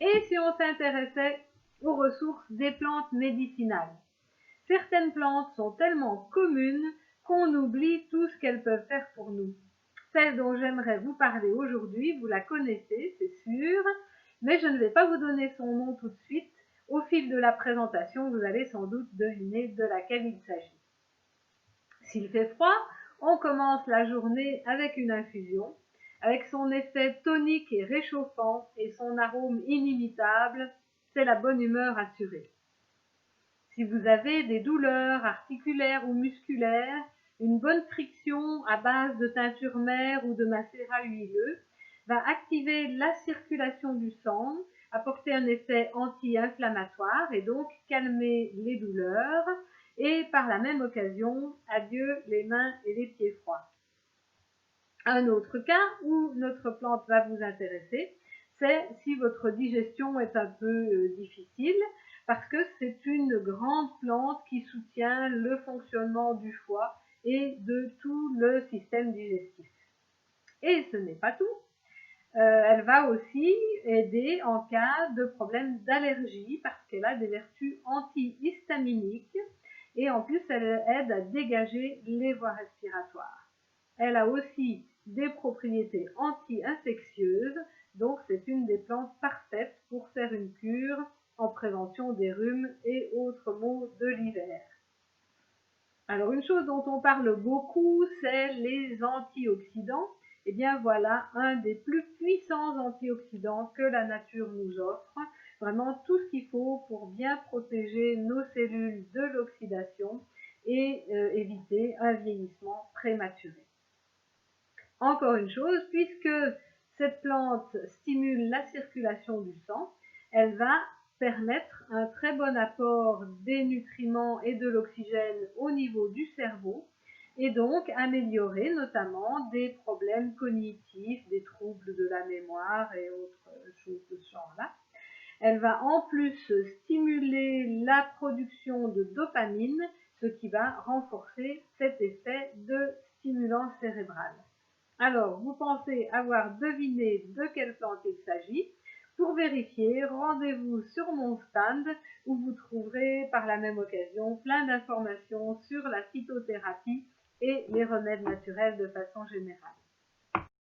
Et si on s'intéressait aux ressources des plantes médicinales? Certaines plantes sont tellement communes qu'on oublie tout ce qu'elles peuvent faire pour nous. Celle dont j'aimerais vous parler aujourd'hui, vous la connaissez, c'est sûr, mais je ne vais pas vous donner son nom tout de suite. Au fil de la présentation, vous allez sans doute deviner de laquelle il s'agit. S'il fait froid, on commence la journée avec une infusion. Avec son effet tonique et réchauffant et son arôme inimitable, c'est la bonne humeur assurée. Si vous avez des douleurs articulaires ou musculaires, une bonne friction à base de teinture mère ou de macérat huileux va activer la circulation du sang, apporter un effet anti-inflammatoire et donc calmer les douleurs, et par la même occasion, adieu les mains et les pieds froids. Un autre cas où notre plante va vous intéresser, c'est si votre digestion est un peu difficile, parce que c'est une grande plante qui soutient le fonctionnement du foie et de tout le système digestif. Et ce n'est pas tout. Elle va aussi aider en cas de problème d'allergie parce qu'elle a des vertus antihistaminiques et en plus elle aide à dégager les voies respiratoires. Elle a aussi des propriétés anti-infectieuses, donc c'est une des plantes parfaites pour faire une cure en prévention des rhumes et autres maux de l'hiver. Alors une chose dont on parle beaucoup, c'est les antioxydants. Et bien voilà un des plus puissants antioxydants que la nature nous offre. Vraiment tout ce qu'il faut pour bien protéger nos cellules de l'oxydation et éviter un vieillissement prématuré. Encore une chose, puisque cette plante stimule la circulation du sang, elle va permettre un très bon apport des nutriments et de l'oxygène au niveau du cerveau et donc améliorer notamment des problèmes cognitifs, des troubles de la mémoire et autres choses de ce genre-là. Elle va en plus stimuler la production de dopamine, ce qui va renforcer cet effet de stimulant cérébral. Alors, vous pensez avoir deviné de quelle plante il s'agit? Pour vérifier, rendez-vous sur mon stand où vous trouverez par la même occasion plein d'informations sur la phytothérapie et les remèdes naturels de façon générale.